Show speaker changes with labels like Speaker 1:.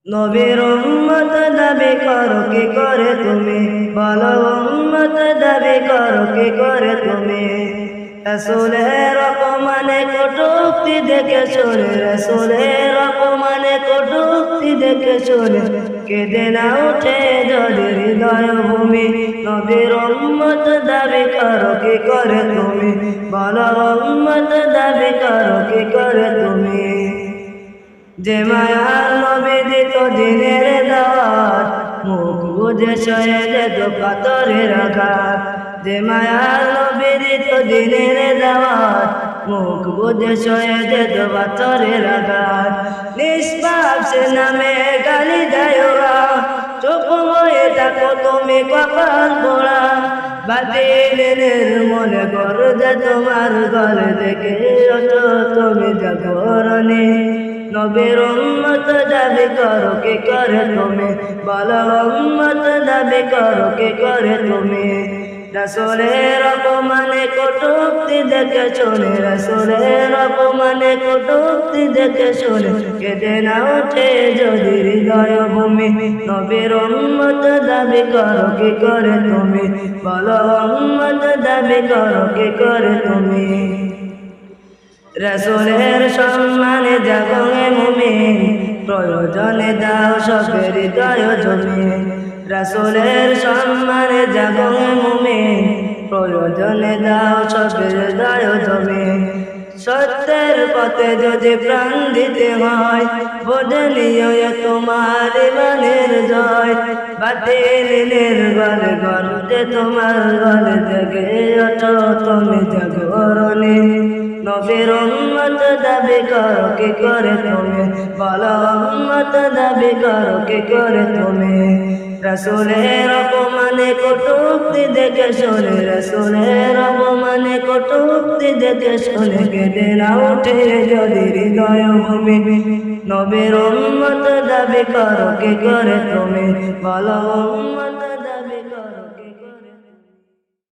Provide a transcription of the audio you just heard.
Speaker 1: নবীর উম্মত দাবি করো কি করে তুমি, বলো উম্মত দাবি করো কি করে তুমি। রাসূলের অপমানে কটূক্তি দেখে শুনে, রাসূলের অপমানে কটূক্তি দেখে শুনে কেঁদে না উঠে যদি হৃদয় ভূমি। নবীর উম্মত দাবি করো কি করে তুমি, বলো উম্মত দাবি করো কি করে তুমি। যে মায়ার নবী দিত দিনের দাওয়াত, মুখ বুঝে সয়ে যেত পাথরের আঘাত। যে মায়ার নবী দিত দিনের দাওয়াত, মুখ বুঝে সয়ে যেত পাথরের আঘাত। নিষ্পাপ সে নামে গালি দেয় ওরা, চুপ হয়ে থাকো তুমি কপাল পোড়া। বাতিলের মনে করো যে তোমার গলে দেখে ওঠো তুমি জাগরণে। নবীর উম্মত দাবি করো কি করে তুমি, বলো উম্মত দাবি করো কি করে তুমি। রাসূলের অপমানে কটূক্তি দেখে শুনে, রাসূলের অপমানে কটূক্তি দেখে শুনে কেঁদে না ওঠে যদি হৃদয় ভূমি। নবীর উম্মত দাবি করো কি করে তুমি, বলো উম্মত দাবি করো কি করে তুমি। রাসূলের সম্মানে জাগো হে মুমিন, প্রয়োজনে দাও সবের হৃদয় জমি। রাসূলের সম্মানে জাগো হে মুমিন, প্রয়োজনে দাও সবের হৃদয় জমি। সত্যের পথে যদি প্রাণ দিতে হয়, বুঝে নিও তোমার ইমানের জয়। বাতিলের গলে গর্তে তোমার গলে জেগে ওঠো তুমি জাগরণে। নবীর উম্মত দাবি করো কি করে তুমি, বলো উম্মত দাবি করো কি করে তুমি। রাসূলের অপমানে কটূক্তি দেখে শুনে, রাসূলের অপমানে কটূক্তি দেখে শুনে কেঁদে না উঠে যদি হৃদয় ভূমি। নবীর উম্মত দাবি করো কি করে তুমি, বলো উম্মত।